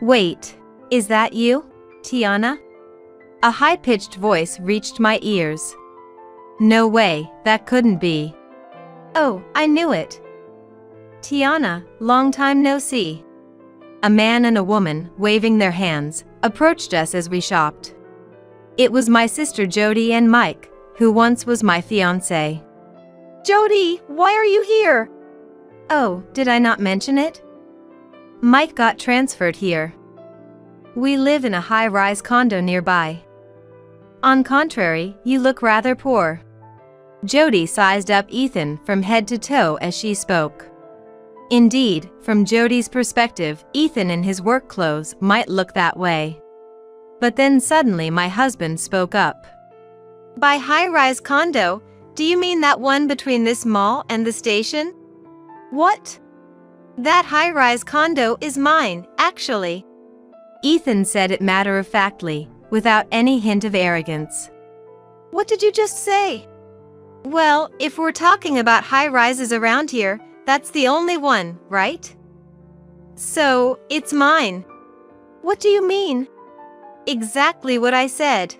Wait, is that you, Tiana? A high-pitched voice reached my ears. No way, that couldn't be. Oh, I knew it. Tiana, long time no see. A man and a woman, waving their hands, approached us as we shopped. It was my sister Jody and Mike, who once was my fiancé. Jody, why are you here? Oh, did I not mention it? Mike got transferred here. We live in a high-rise condo nearby. On contrary, you look rather poor. Jody sized up Ethan from head to toe as she spoke. Indeed, from Jody's perspective, Ethan in his work clothes might look that way. But then suddenly my husband spoke up. By high-rise condo, do you mean that one between this mall and the station? What? That high-rise condo is mine, actually. Ethan said it matter-of-factly, without any hint of arrogance. What did you just say? Well, if we're talking about high-rises around here, that's the only one, right? So, it's mine. What do you mean? Exactly what I said.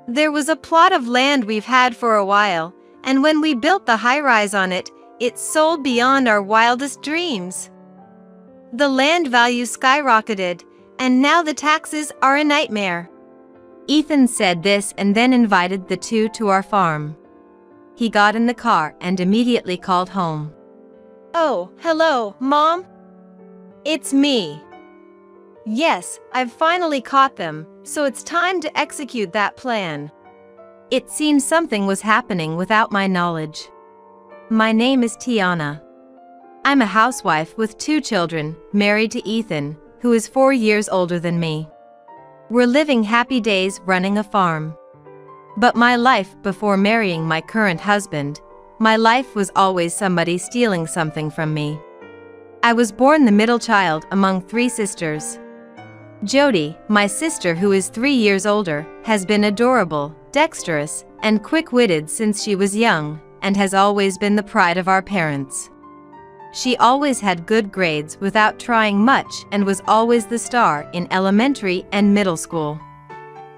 There was a plot of land we've had for a while, and when we built the high-rise on it, it sold beyond our wildest dreams. The land value skyrocketed, and now the taxes are a nightmare. Ethan said this and then invited the two to our farm. He got in the car and immediately called home. Oh, hello, Mom? It's me. Yes, I've finally caught them, so it's time to execute that plan. It seems something was happening without my knowledge. My name is Tiana. I'm a housewife with 2 children, married to Ethan, who is 4 years older than me. We're living happy days running a farm. But my life before marrying my current husband, my life was always somebody stealing something from me. I was born the middle child among 3 sisters. Jody, my sister who is 3 years older, has been adorable, dexterous, and quick-witted since she was young, and has always been the pride of our parents. She always had good grades without trying much and was always the star in elementary and middle school.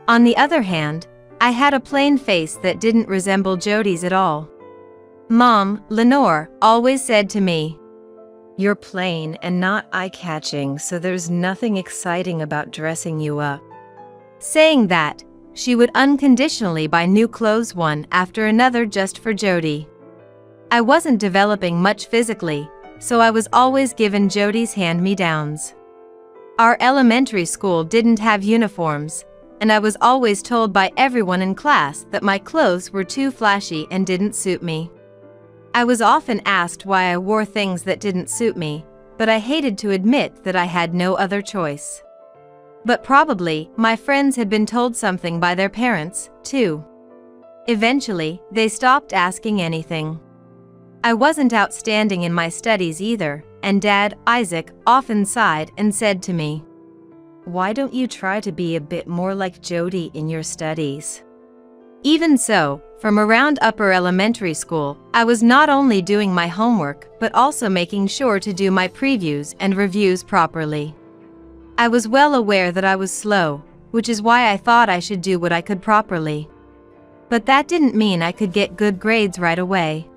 On the other hand, I had a plain face that didn't resemble Jody's at all. Mom, Lenore, always said to me, "You're plain and not eye-catching, so there's nothing exciting about dressing you up." Saying that, she would unconditionally buy new clothes one after another just for Jody. I wasn't developing much physically, so I was always given Jody's hand-me-downs. Our elementary school didn't have uniforms, and I was always told by everyone in class that my clothes were too flashy and didn't suit me. I was often asked why I wore things that didn't suit me, but I hated to admit that I had no other choice. But probably, my friends had been told something by their parents, too. Eventually, they stopped asking anything. I wasn't outstanding in my studies either, and Dad, Isaac, often sighed and said to me, "Why don't you try to be a bit more like Jody in your studies?" Even so, from around upper elementary school, I was not only doing my homework but also making sure to do my previews and reviews properly. I was well aware that I was slow, which is why I thought I should do what I could properly. But that didn't mean I could get good grades right away.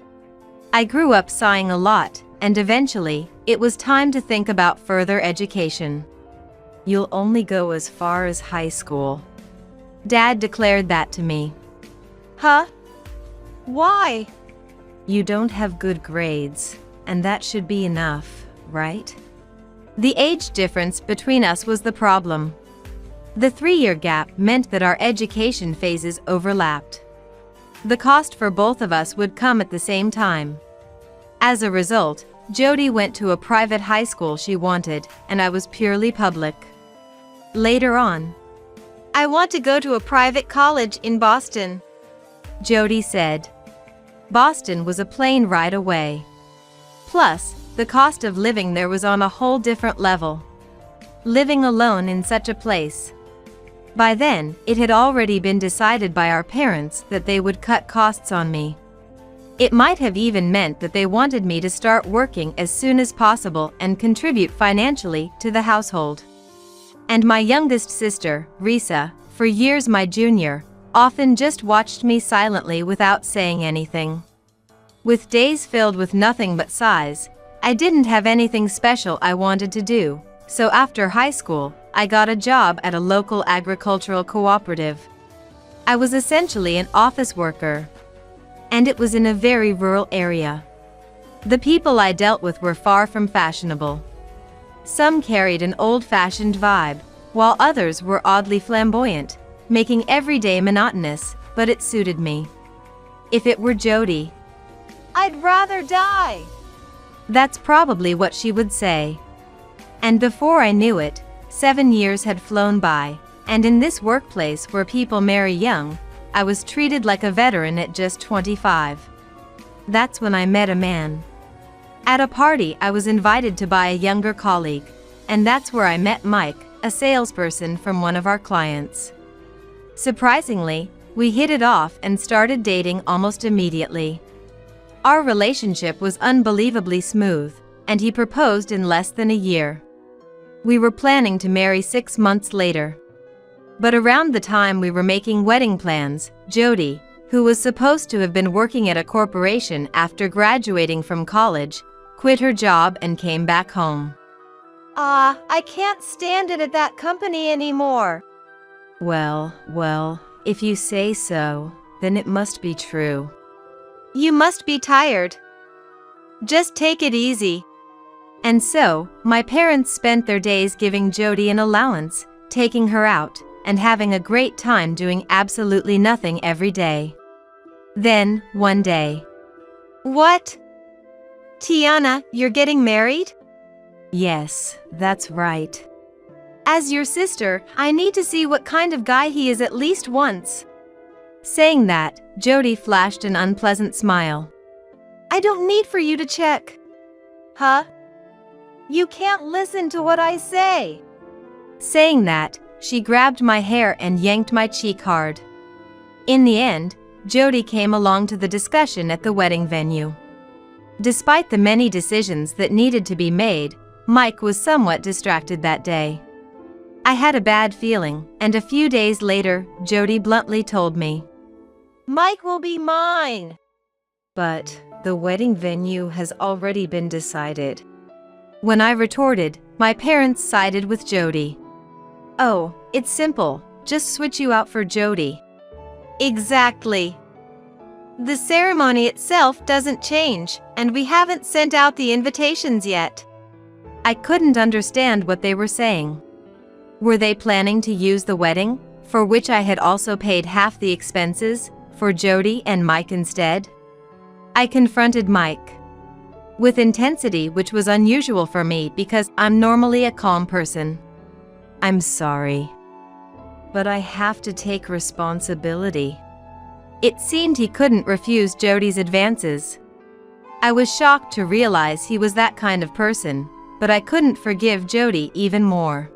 I grew up sighing a lot, and eventually, it was time to think about further education. "You'll only go as far as high school." Dad declared that to me. Huh? Why? "You don't have good grades, and that should be enough, right?" The age difference between us was the problem. The 3-year gap meant that our education phases overlapped. The cost for both of us would come at the same time. As a result, Jody went to a private high school she wanted, and I was purely public. Later on, "I want to go to a private college in Boston," Jody said. Boston was a plane ride away. Plus, the cost of living there was on a whole different level. Living alone in such a place. By then, it had already been decided by our parents that they would cut costs on me. It might have even meant that they wanted me to start working as soon as possible and contribute financially to the household. And my youngest sister, Risa, for years my junior, often just watched me silently without saying anything. With days filled with nothing but sighs, I didn't have anything special I wanted to do, so after high school, I got a job at a local agricultural cooperative. I was essentially an office worker. And it was in a very rural area. The people I dealt with were far from fashionable. Some carried an old-fashioned vibe, while others were oddly flamboyant, making every day monotonous, but it suited me. If it were Jody, I'd rather die. That's probably what she would say. And before I knew it, 7 years had flown by, and in this workplace where people marry young, I was treated like a veteran at just 25. That's when I met a man. At a party, I was invited to buy a younger colleague, and that's where I met Mike, a salesperson from one of our clients. Surprisingly, we hit it off and started dating almost immediately. Our relationship was unbelievably smooth, and he proposed in less than a year. We were planning to marry 6 months later. But around the time we were making wedding plans, Jody, who was supposed to have been working at a corporation after graduating from college, quit her job and came back home. I can't stand it at that company anymore. Well, if you say so, then it must be true. You must be tired. Just take it easy. And so, my parents spent their days giving Jody an allowance, taking her out, and having a great time doing absolutely nothing every day. Then, one day. What? Tiana, you're getting married? Yes, that's right. As your sister, I need to see what kind of guy he is at least once. Saying that, Jody flashed an unpleasant smile. I don't need for you to check. Huh? You can't listen to what I say. Saying that, she grabbed my hair and yanked my cheek hard. In the end, Jody came along to the discussion at the wedding venue. Despite the many decisions that needed to be made, Mike was somewhat distracted that day. I had a bad feeling, and a few days later, Jody bluntly told me, Mike will be mine. But the wedding venue has already been decided. When I retorted, my parents sided with Jody. Oh, it's simple, just switch you out for Jody. Exactly. The ceremony itself doesn't change, and we haven't sent out the invitations yet. I couldn't understand what they were saying. Were they planning to use the wedding, for which I had also paid half the expenses, for Jody and Mike instead? I confronted Mike with intensity, which was unusual for me because I'm normally a calm person. I'm sorry, but I have to take responsibility. It seemed he couldn't refuse Jody's advances. I was shocked to realize he was that kind of person, but I couldn't forgive Jody even more.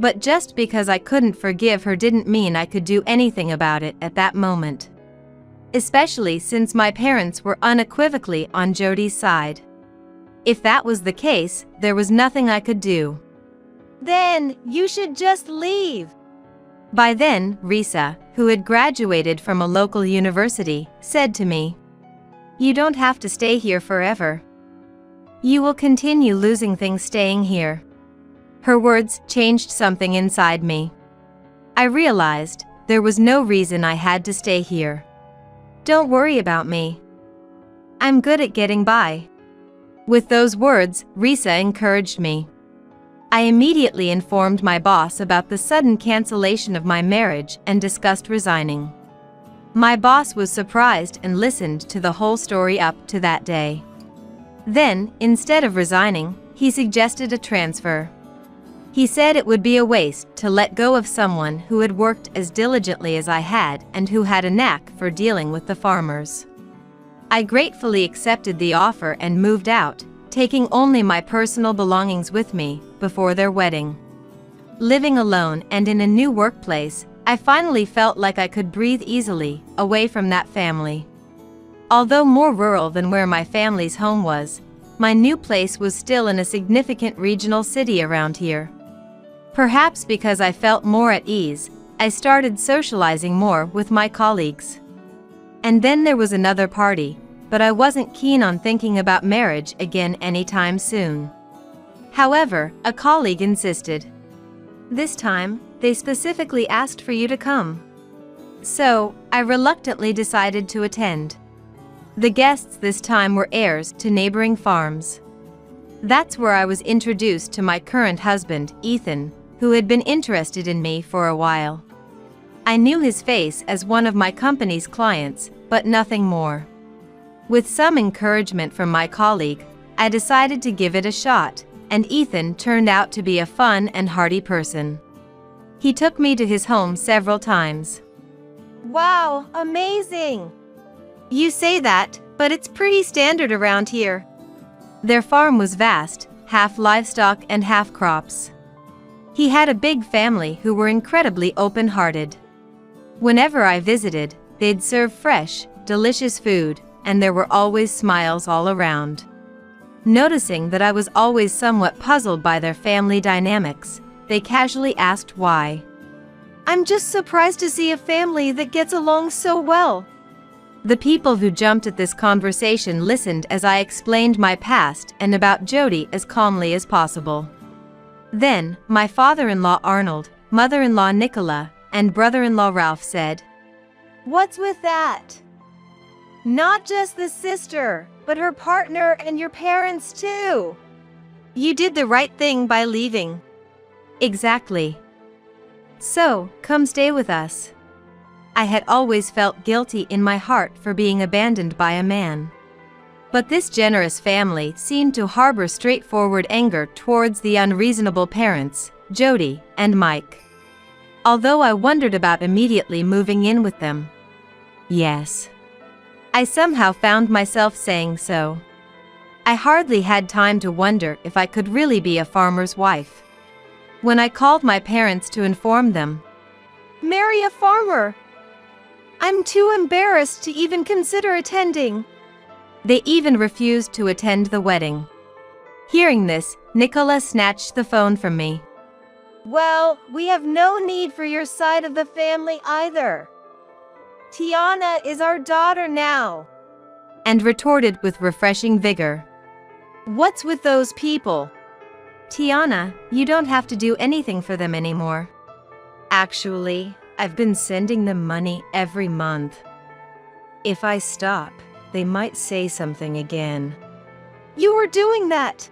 But just because I couldn't forgive her didn't mean I could do anything about it at that moment. Especially since my parents were unequivocally on Jody's side. If that was the case, there was nothing I could do. Then, you should just leave. By then, Risa, who had graduated from a local university, said to me, You don't have to stay here forever. You will continue losing things staying here. Her words changed something inside me. I realized there was no reason I had to stay here. Don't worry about me. I'm good at getting by. With those words, Risa encouraged me. I immediately informed my boss about the sudden cancellation of my marriage and discussed resigning. My boss was surprised and listened to the whole story up to that day. Then, instead of resigning, he suggested a transfer. He said it would be a waste to let go of someone who had worked as diligently as I had and who had a knack for dealing with the farmers. I gratefully accepted the offer and moved out, taking only my personal belongings with me before their wedding. Living alone and in a new workplace, I finally felt like I could breathe easily, away from that family. Although more rural than where my family's home was, my new place was still in a significant regional city around here. Perhaps because I felt more at ease, I started socializing more with my colleagues. And then there was another party, but I wasn't keen on thinking about marriage again anytime soon. However, a colleague insisted. This time, they specifically asked for you to come. So, I reluctantly decided to attend. The guests this time were heirs to neighboring farms. That's where I was introduced to my current husband, Ethan, who had been interested in me for a while. I knew his face as one of my company's clients, but nothing more. With some encouragement from my colleague, I decided to give it a shot, and Ethan turned out to be a fun and hearty person. He took me to his home several times. Wow, amazing! You say that, but it's pretty standard around here. Their farm was vast, half livestock and half crops. He had a big family who were incredibly open-hearted. Whenever I visited, they'd serve fresh, delicious food, and there were always smiles all around. Noticing that I was always somewhat puzzled by their family dynamics, they casually asked why. I'm just surprised to see a family that gets along so well. The people who jumped at this conversation listened as I explained my past and about Jody as calmly as possible. Then, my father-in-law Arnold, mother-in-law Nicola, and brother-in-law Ralph said, What's with that? Not just the sister, but her partner and your parents too. You did the right thing by leaving. Exactly. So, come stay with us. I had always felt guilty in my heart for being abandoned by a man. But this generous family seemed to harbor straightforward anger towards the unreasonable parents, Jody and Mike. Although I wondered about immediately moving in with them. Yes. I somehow found myself saying so. I hardly had time to wonder if I could really be a farmer's wife. When I called my parents to inform them, Marry a farmer! I'm too embarrassed to even consider attending. They even refused to attend the wedding. Hearing this, Nicola snatched the phone from me. Well, we have no need for your side of the family either. Tiana is our daughter now. And retorted with refreshing vigor. What's with those people? Tiana, you don't have to do anything for them anymore. Actually, I've been sending them money every month. If I stop, they might say something again. You were doing that!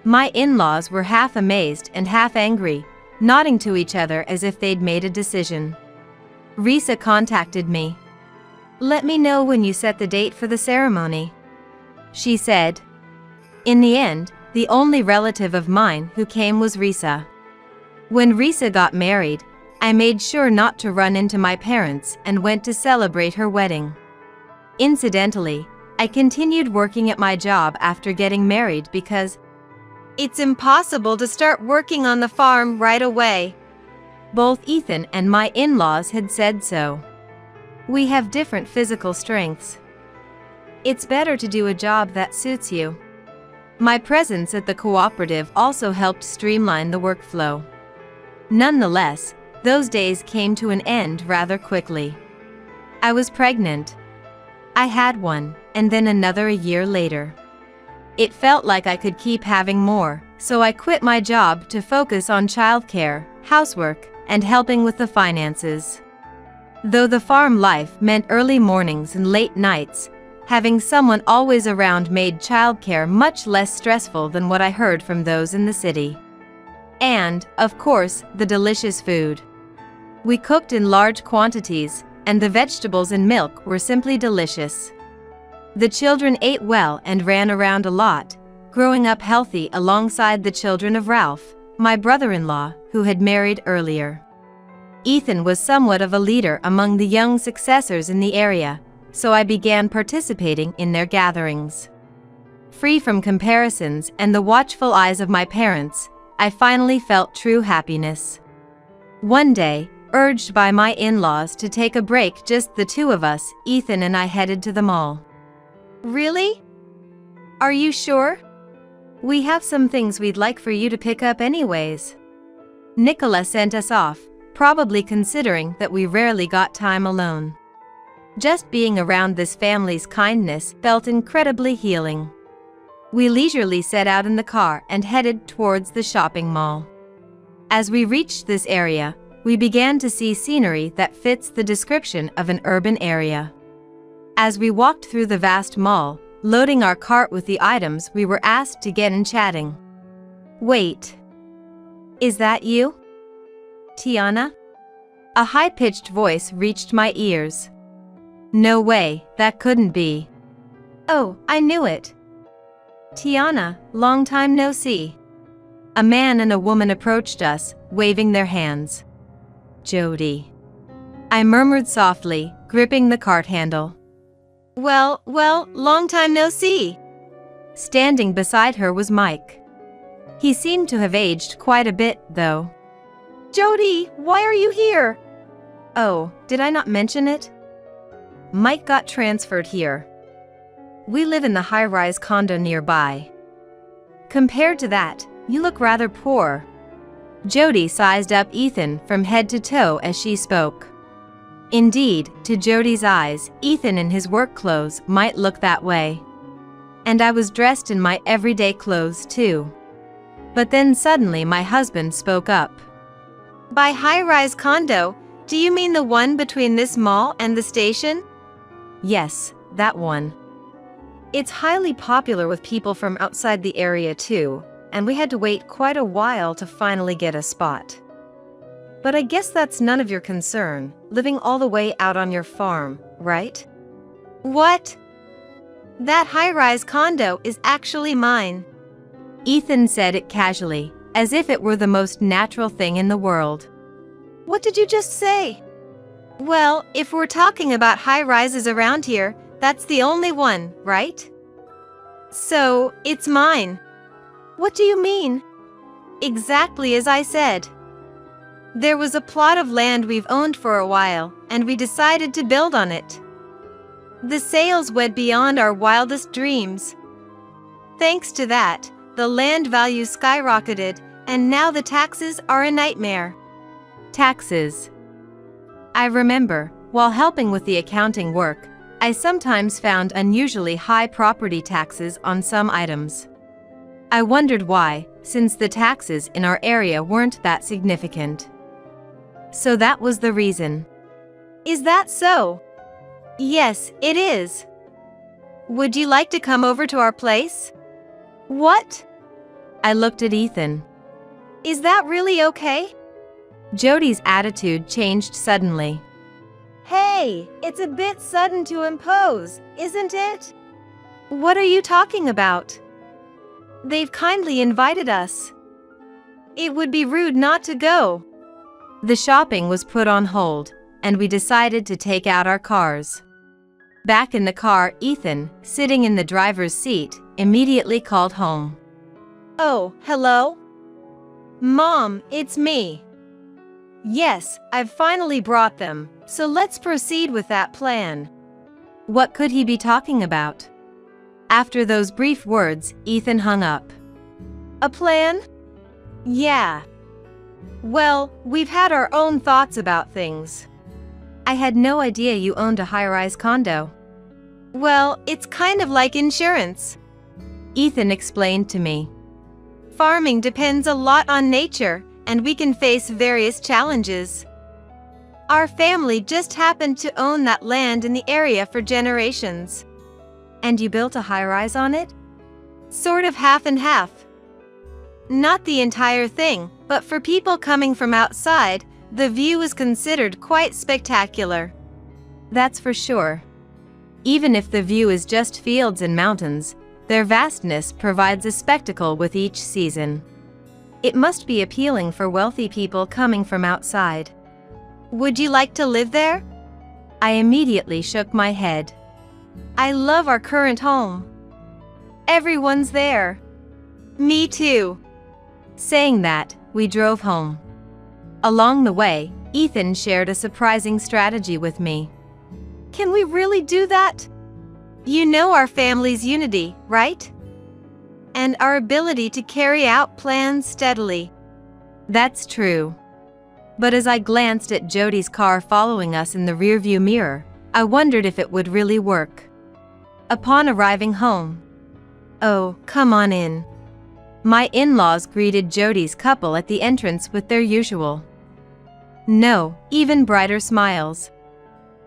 My in-laws were half amazed and half angry, nodding to each other as if they'd made a decision. Risa contacted me. Let me know when you set the date for the ceremony, she said. In the end, the only relative of mine who came was Risa. When Risa got married, I made sure not to run into my parents and went to celebrate her wedding. Incidentally, I continued working at my job after getting married because it's impossible to start working on the farm right away. Both Ethan and my in-laws had said so. We have different physical strengths. It's better to do a job that suits you. My presence at the cooperative also helped streamline the workflow. Nonetheless, those days came to an end rather quickly. I was pregnant. I had one, and then another a year later. It felt like I could keep having more, so I quit my job to focus on childcare, housework, and helping with the finances. Though the farm life meant early mornings and late nights, having someone always around made childcare much less stressful than what I heard from those in the city. And, of course, the delicious food. We cooked in large quantities, and the vegetables and milk were simply delicious. The children ate well and ran around a lot, growing up healthy alongside the children of Ralph, my brother-in-law, who had married earlier. Ethan was somewhat of a leader among the young successors in the area, so I began participating in their gatherings. Free from comparisons and the watchful eyes of my parents, I finally felt true happiness. One day, urged by my in-laws to take a break, just the two of us, Ethan and I headed to the mall. Really? Are you sure? We have some things we'd like for you to pick up anyways. Nicola sent us off, probably considering that we rarely got time alone. Just being around this family's kindness felt incredibly healing. We leisurely set out in the car and headed towards the shopping mall. As we reached this area, we began to see scenery that fits the description of an urban area. As we walked through the vast mall, loading our cart with the items, we were asked to get in chatting. "Wait. Is that you? Tiana?" A high-pitched voice reached my ears. "No way, that couldn't be." "Oh, I knew it. Tiana, long time no see." A man and a woman approached us, waving their hands. "Jody," I murmured softly, gripping the cart handle. Well, long time no see." Standing beside her was Mike. He seemed to have aged quite a bit, though. "Jody, why are you here?" "Oh, did I not mention it? Mike got transferred here. We live in the high-rise condo nearby. Compared to that, you look rather poor." Jody sized up Ethan from head to toe as she spoke. Indeed, to Jody's eyes, Ethan in his work clothes might look that way. And I was dressed in my everyday clothes too. But then suddenly my husband spoke up. "By high-rise condo, do you mean the one between this mall and the station?" "Yes, that one. It's highly popular with people from outside the area too, and we had to wait quite a while to finally get a spot. But I guess that's none of your concern, living all the way out on your farm, right?" "What? That high-rise condo is actually mine." Ethan said it casually, as if it were the most natural thing in the world. "What did you just say?" "Well, if we're talking about high-rises around here, that's the only one, right?" "So, it's mine." "What do you mean?" "Exactly as I said. There was a plot of land we've owned for a while, and we decided to build on it. The sales went beyond our wildest dreams. Thanks to that, the land value skyrocketed, and now the taxes are a nightmare." Taxes. I remember, while helping with the accounting work, I sometimes found unusually high property taxes on some items. I wondered why, since the taxes in our area weren't that significant. So that was the reason. "Is that so?" "Yes, it is. Would you like to come over to our place?" "What?" I looked at Ethan. "Is that really okay?" Jody's attitude changed suddenly. "Hey, it's a bit sudden to impose, isn't it?" "What are you talking about? They've kindly invited us. It would be rude not to go." The shopping was put on hold, and we decided to take out our cars. Back in the car, Ethan, sitting in the driver's seat, immediately called home. "Oh, hello? Mom, it's me. Yes, I've finally brought them, so let's proceed with that plan." What could he be talking about? After those brief words, Ethan hung up. "A plan? Yeah. Well, we've had our own thoughts about things." "I had no idea you owned a high-rise condo." "Well, it's kind of like insurance," Ethan explained to me. "Farming depends a lot on nature, and we can face various challenges. Our family just happened to own that land in the area for generations." "And you built a high-rise on it?" "Sort of half and half. Not the entire thing, but for people coming from outside, the view is considered quite spectacular." That's for sure. Even if the view is just fields and mountains, their vastness provides a spectacle with each season. It must be appealing for wealthy people coming from outside. "Would you like to live there?" I immediately shook my head. "I love our current home. Everyone's there." "Me too." Saying that, we drove home. Along the way, Ethan shared a surprising strategy with me. "Can we really do that? You know our family's unity, right? And our ability to carry out plans steadily. That's true. But as I glanced at Jody's car following us in the rearview mirror, I wondered if it would really work. Upon arriving home, "Oh, come on in." My in-laws greeted Jody's couple at the entrance with their usual, no, even brighter smiles.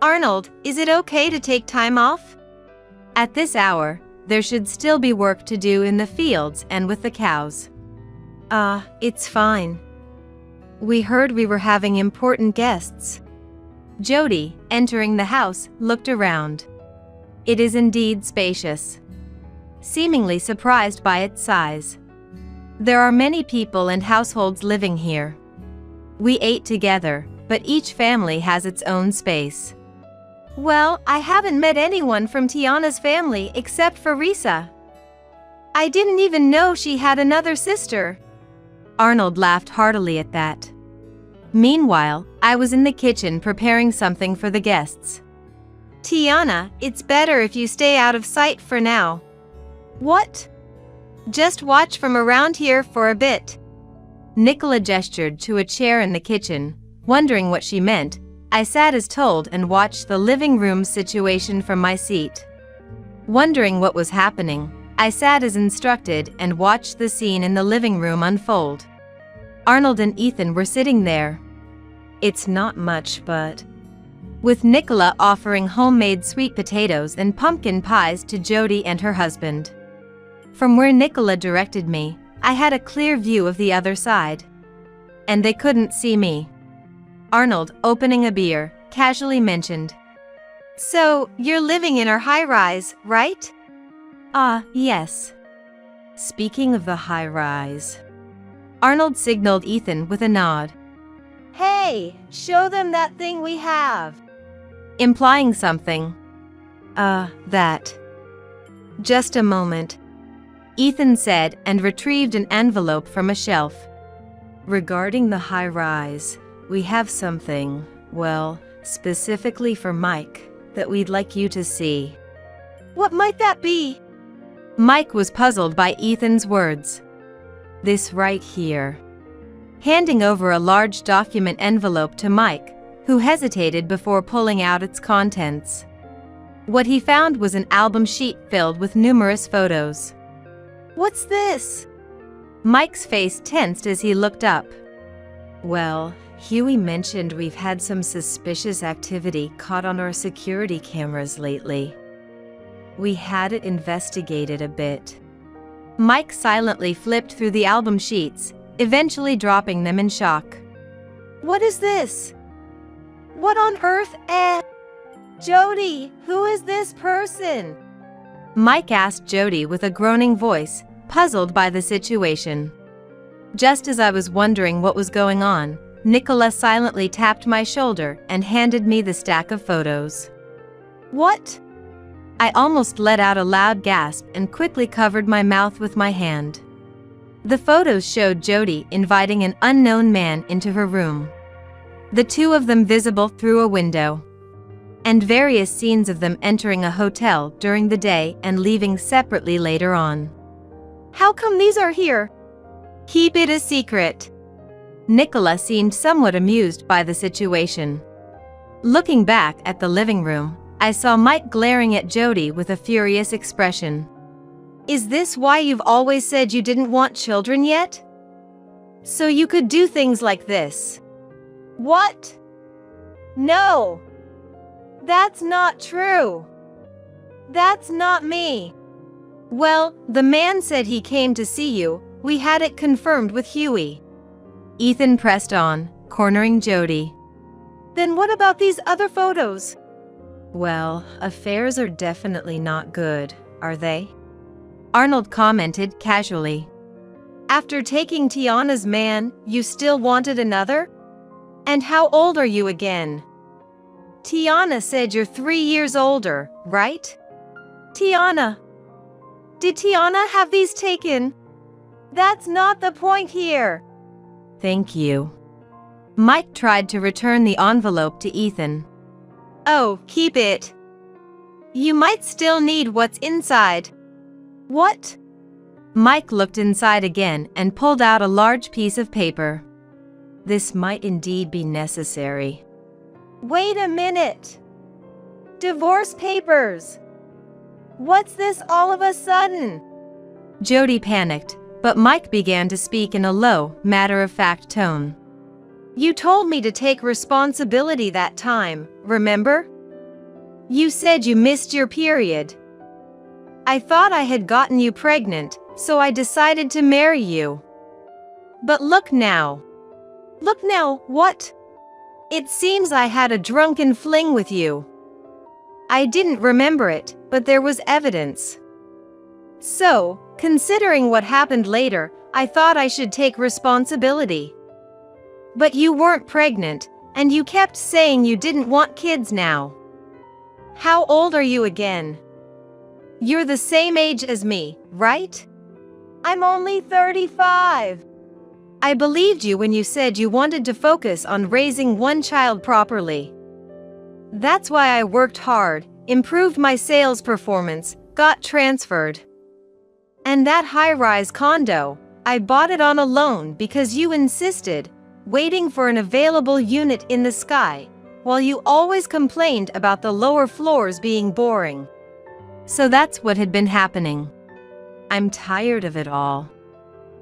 "Arnold, is it okay to take time off? At this hour, there should still be work to do in the fields and with the cows." It's fine. We heard we were having important guests." Jody, entering the house, looked around. It is indeed spacious, seemingly surprised by its size. There are many people and households living here. We ate together, but each family has its own space. "Well, I haven't met anyone from Tiana's family except for Risa. I didn't even know she had another sister." Arnold laughed heartily at that. Meanwhile, I was in the kitchen preparing something for the guests. "Tiana, it's better if you stay out of sight for now." "What?" "Just watch from around here for a bit." Nicola gestured to a chair in the kitchen. Wondering what she meant, I sat as told and watched the living room situation from my seat. Wondering what was happening, I sat as instructed and watched the scene in the living room unfold. Arnold and Ethan were sitting there. It's not much, but... with Nicola offering homemade sweet potatoes and pumpkin pies to Jody and her husband. From where Nicola directed me, I had a clear view of the other side. And they couldn't see me. Arnold, opening a beer, casually mentioned, "So, you're living in our high-rise, right?" Yes. Speaking of the high-rise. Arnold signaled Ethan with a nod. "Hey, show them that thing we have." Implying something. That. "Just a moment," Ethan said and retrieved an envelope from a shelf. "Regarding the high-rise, we have something, well, specifically for Mike, that we'd like you to see." "What might that be?" Mike was puzzled by Ethan's words. "This right here." Handing over a large document envelope to Mike, who hesitated before pulling out its contents. What he found was an album sheet filled with numerous photos. "What's this?" Mike's face tensed as he looked up. "Well, Huey mentioned we've had some suspicious activity caught on our security cameras lately. We had it investigated a bit." Mike silently flipped through the album sheets, eventually dropping them in shock. "What is this? What on earth, Jody, who is this person?" Mike asked Jody with a groaning voice, puzzled by the situation. Just as I was wondering what was going on, Nicola silently tapped my shoulder and handed me the stack of photos. "What?" I almost let out a loud gasp and quickly covered my mouth with my hand. The photos showed Jody inviting an unknown man into her room. The two of them visible through a window. And various scenes of them entering a hotel during the day and leaving separately later on. "How come these are here?" "Keep it a secret." Nicola seemed somewhat amused by the situation. Looking back at the living room, I saw Mike glaring at Jody with a furious expression. "Is this why you've always said you didn't want children yet? So you could do things like this?" "What? No. That's not true. That's not me." "Well, the man said he came to see you. We had it confirmed with Huey." Ethan pressed on, cornering Jody. "Then what about these other photos?" "Well, affairs are definitely not good, are they?" Arnold commented casually. "After taking Tiana's man, you still wanted another? And how old are you again?" "Tiana said you're 3 years older, right?" "Tiana? Did Tiana have these taken?" "That's not the point here." "Thank you." Mike tried to return the envelope to Ethan. "Oh, keep it. You might still need what's inside." "What?" Mike looked inside again and pulled out a large piece of paper. This might indeed be necessary. Wait a minute. Divorce papers. What's this all of a sudden? Jody panicked, but Mike began to speak in a low, matter-of-fact tone. You told me to take responsibility that time, remember? You said you missed your period. I thought I had gotten you pregnant, so I decided to marry you. But look now. Look now, what? It seems I had a drunken fling with you. I didn't remember it, but there was evidence. So, considering what happened later, I thought I should take responsibility. But you weren't pregnant, and you kept saying you didn't want kids now. How old are you again? You're the same age as me, right? I'm only 35. I believed you when you said you wanted to focus on raising one child properly. That's why I worked hard, improved my sales performance, got transferred. And that high-rise condo, I bought it on a loan because you insisted, waiting for an available unit in the sky, while you always complained about the lower floors being boring. So that's what had been happening. I'm tired of it all.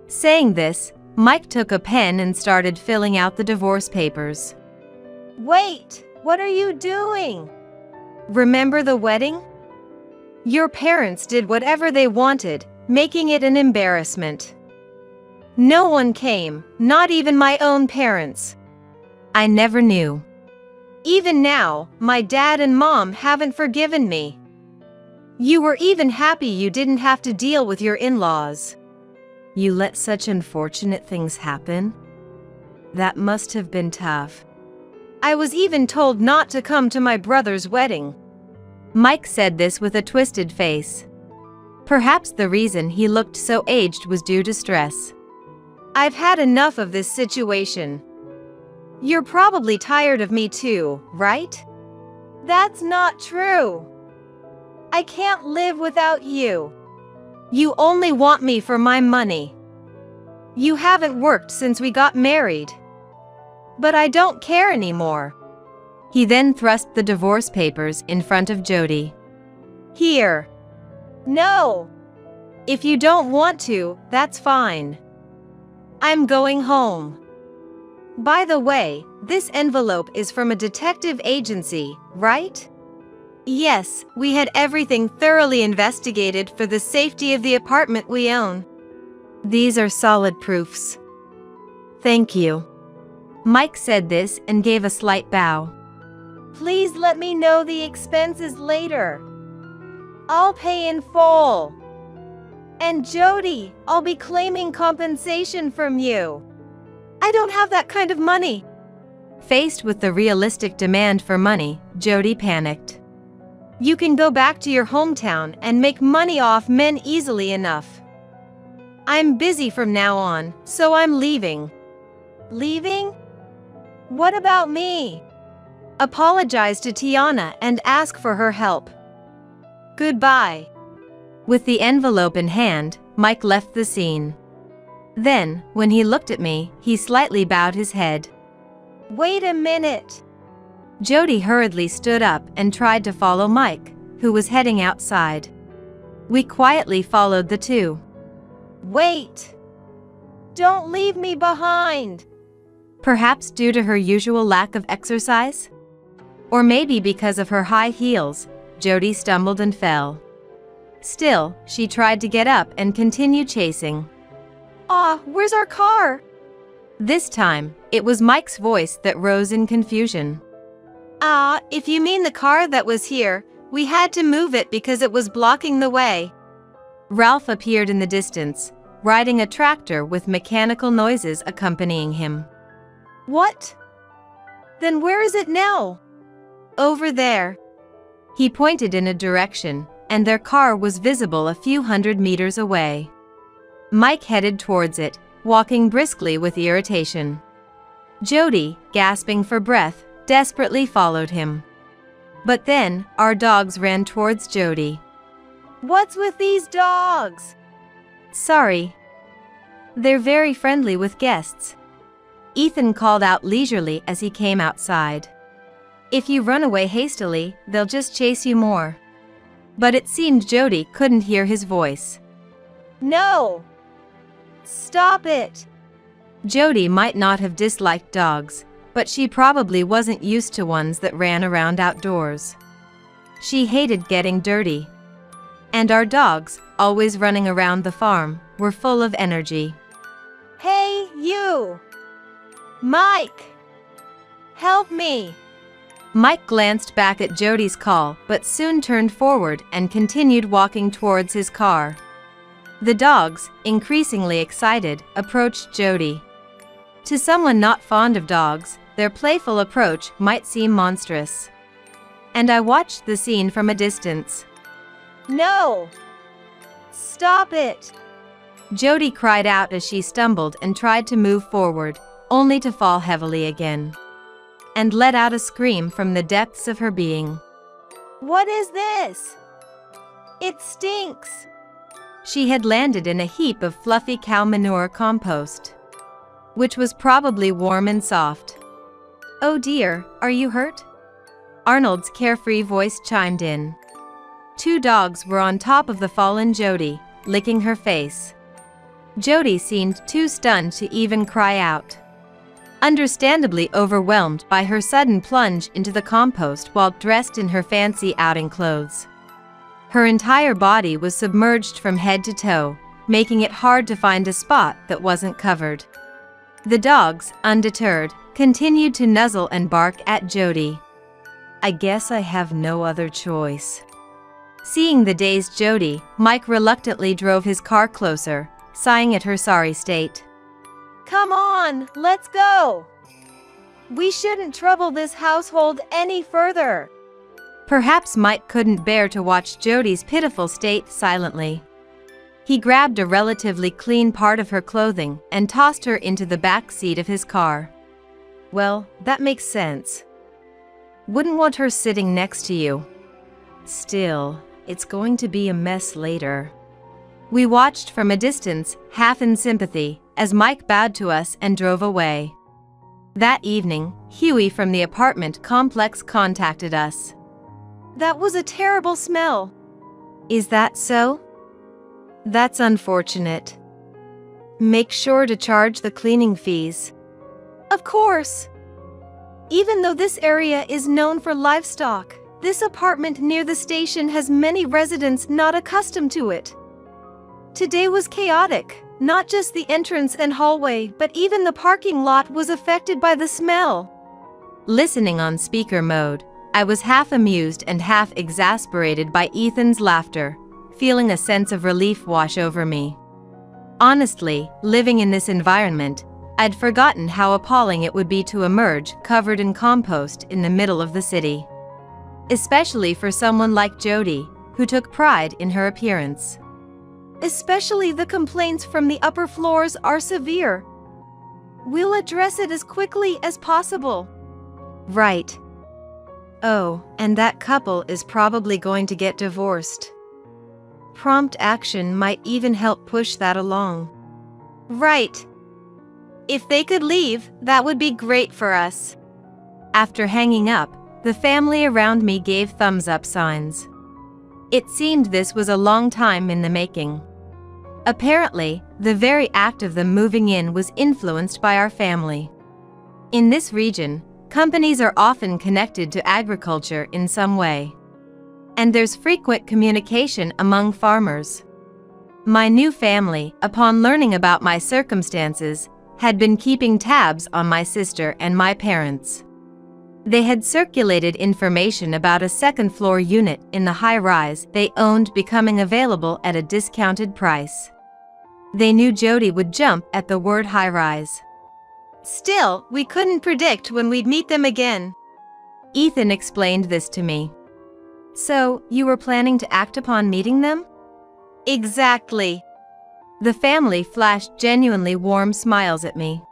Saying this, Mike took a pen and started filling out the divorce papers. Wait, what are you doing? Remember the wedding? Your parents did whatever they wanted, making it an embarrassment. No one came, not even my own parents. I never knew. Even now, my dad and mom haven't forgiven me. You were even happy you didn't have to deal with your in-laws. You let such unfortunate things happen? That must have been tough. I was even told not to come to my brother's wedding. Mike said this with a twisted face. Perhaps the reason he looked so aged was due to stress. I've had enough of this situation. You're probably tired of me too, right? That's not true. I can't live without you. You only want me for my money. You haven't worked since we got married. But I don't care anymore. He then thrust the divorce papers in front of Jody. Here. No. If you don't want to, that's fine. I'm going home. By the way, this envelope is from a detective agency, right? Yes, we had everything thoroughly investigated for the safety of the apartment we own. These are solid proofs. Thank you. Mike said this and gave a slight bow. Please let me know the expenses later. I'll pay in full. And Jody, I'll be claiming compensation from you. I don't have that kind of money. Faced with the realistic demand for money, Jody panicked. You can go back to your hometown and make money off men easily enough. I'm busy from now on, so I'm leaving. Leaving? What about me? Apologize to Tiana and ask for her help. Goodbye. With the envelope in hand, Mike left the scene. Then, when he looked at me, he slightly bowed his head. Wait a minute. Jody hurriedly stood up and tried to follow Mike, who was heading outside. We quietly followed the two. Wait! Don't leave me behind! Perhaps due to her usual lack of exercise? Or maybe because of her high heels, Jody stumbled and fell. Still, she tried to get up and continue chasing. Where's our car? This time, it was Mike's voice that rose in confusion. If you mean the car that was here, we had to move it because it was blocking the way. Ralph appeared in the distance, riding a tractor with mechanical noises accompanying him. What? Then where is it now? Over there. He pointed in a direction, and their car was visible a few hundred meters away. Mike headed towards it, walking briskly with irritation. Jody, gasping for breath, desperately followed him. But then, our dogs ran towards Jody. What's with these dogs? Sorry. They're very friendly with guests. Ethan called out leisurely as he came outside. If you run away hastily, they'll just chase you more. But it seemed Jody couldn't hear his voice. No! Stop it! Jody might not have disliked dogs, but she probably wasn't used to ones that ran around outdoors. She hated getting dirty. And our dogs, always running around the farm, were full of energy. Hey, you! Mike! Help me! Mike glanced back at Jody's call but soon turned forward and continued walking towards his car. The dogs, increasingly excited, approached Jody. To someone not fond of dogs, their playful approach might seem monstrous. And I watched the scene from a distance. No! Stop it! Jody cried out as she stumbled and tried to move forward, only to fall heavily again. And let out a scream from the depths of her being. What is this? It stinks! She had landed in a heap of fluffy cow manure compost, which was probably warm and soft. Oh dear, are you hurt? Arnold's carefree voice chimed in. 2 dogs were on top of the fallen Jody, licking her face. Jody seemed too stunned to even cry out. Understandably overwhelmed by her sudden plunge into the compost while dressed in her fancy outing clothes. Her entire body was submerged from head to toe, making it hard to find a spot that wasn't covered. The dogs, undeterred, continued to nuzzle and bark at Jody. I guess I have no other choice. Seeing the dazed Jody, Mike reluctantly drove his car closer, sighing at her sorry state. Come on, let's go! We shouldn't trouble this household any further. Perhaps Mike couldn't bear to watch Jody's pitiful state silently. He grabbed a relatively clean part of her clothing and tossed her into the back seat of his car. Well, that makes sense. Wouldn't want her sitting next to you. Still, it's going to be a mess later. We watched from a distance, half in sympathy, as Mike bowed to us and drove away. That evening, Huey from the apartment complex contacted us. That was a terrible smell. Is that so? That's unfortunate. Make sure to charge the cleaning fees. Of course. Even though this area is known for livestock, this apartment near the station has many residents not accustomed to it. Today was chaotic. Not just the entrance and hallway, but even the parking lot was affected by the smell. Listening on speaker mode, I was half amused and half exasperated by Ethan's laughter, feeling a sense of relief wash over me. Honestly, living in this environment, I'd forgotten how appalling it would be to emerge covered in compost in the middle of the city. Especially for someone like Jody, who took pride in her appearance. Especially the complaints from the upper floors are severe. We'll address it as quickly as possible. Right. Oh, and that couple is probably going to get divorced. Prompt action might even help push that along. Right. If they could leave, that would be great for us. After hanging up, the family around me gave thumbs up signs. It seemed this was a long time in the making. Apparently, the very act of them moving in was influenced by our family. In this region, companies are often connected to agriculture in some way. And there's frequent communication among farmers. My new family, upon learning about my circumstances, had been keeping tabs on my sister and my parents. They had circulated information about a second-floor unit in the high-rise they owned becoming available at a discounted price. They knew Jody would jump at the word high-rise. Still, we couldn't predict when we'd meet them again. Ethan explained this to me. So, you were planning to act upon meeting them? Exactly. The family flashed genuinely warm smiles at me.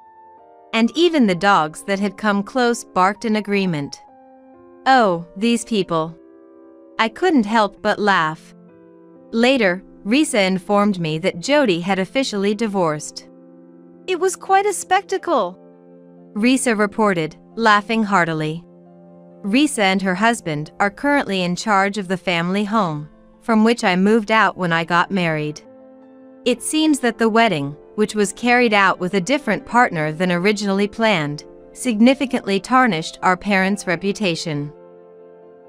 And even the dogs that had come close barked in agreement. Oh, these people. I couldn't help but laugh. Later, Risa informed me that Jody had officially divorced. It was quite a spectacle. Risa reported, laughing heartily. Risa and her husband are currently in charge of the family home, from which I moved out when I got married. It seems that the wedding, which was carried out with a different partner than originally planned, significantly tarnished our parents' reputation.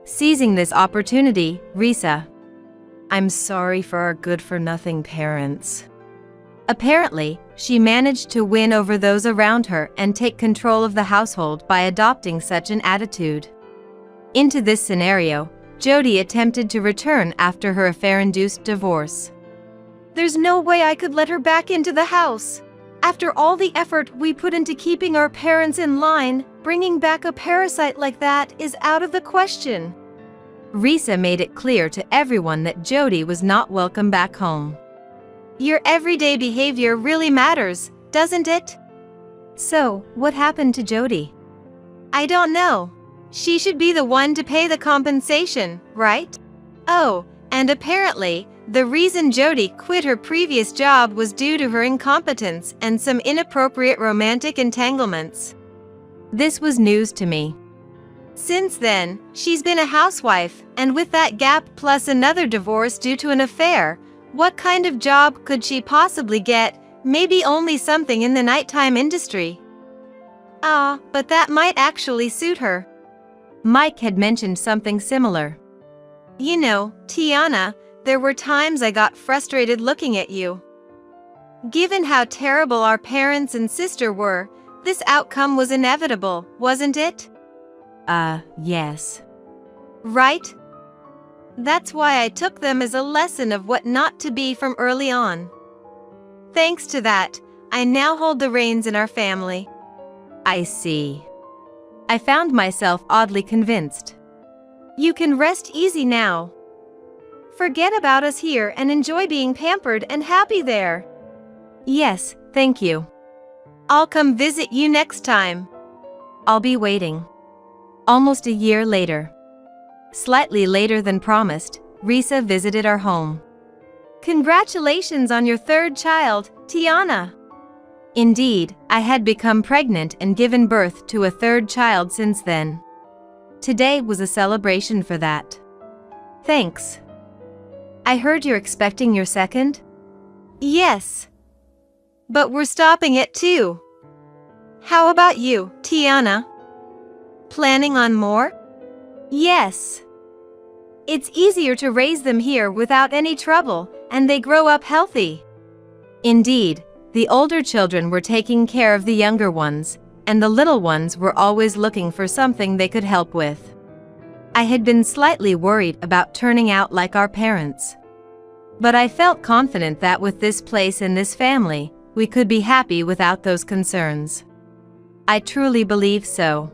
Seizing this opportunity, Risa, I'm sorry for our good-for-nothing parents. Apparently, she managed to win over those around her and take control of the household by adopting such an attitude. Into this scenario, Jody attempted to return after her affair-induced divorce. There's no way I could let her back into the house. After all the effort we put into keeping our parents in line, bringing back a parasite like that is out of the question. Risa made it clear to everyone that Jody was not welcome back home. Your everyday behavior really matters, doesn't it? So, what happened to Jody? I don't know. She should be the one to pay the compensation, right? Oh, and apparently, the reason Jody quit her previous job was due to her incompetence and some inappropriate romantic entanglements. This was news to me. Since then, she's been a housewife, and with that gap plus another divorce due to an affair, what kind of job could she possibly get? Maybe only something in the nighttime industry. But that might actually suit her. Mike had mentioned something similar. You know, Tiana, there were times I got frustrated looking at you. Given how terrible our parents and sister were, this outcome was inevitable, wasn't it? Yes. Right? That's why I took them as a lesson of what not to be from early on. Thanks to that, I now hold the reins in our family. I see. I found myself oddly convinced. You can rest easy now. Forget about us here and enjoy being pampered and happy there. Yes, thank you. I'll come visit you next time. I'll be waiting. Almost a year later. Slightly later than promised, Risa visited our home. Congratulations on your third child, Tiana. Indeed, I had become pregnant and given birth to a third child since then. Today was a celebration for that. Thanks. I heard you're expecting your second? Yes. But we're stopping at 2. How about you, Tiana? Planning on more? Yes. It's easier to raise them here without any trouble, and they grow up healthy. Indeed, the older children were taking care of the younger ones, and the little ones were always looking for something they could help with. I had been slightly worried about turning out like our parents. But I felt confident that with this place and this family, we could be happy without those concerns. I truly believe so.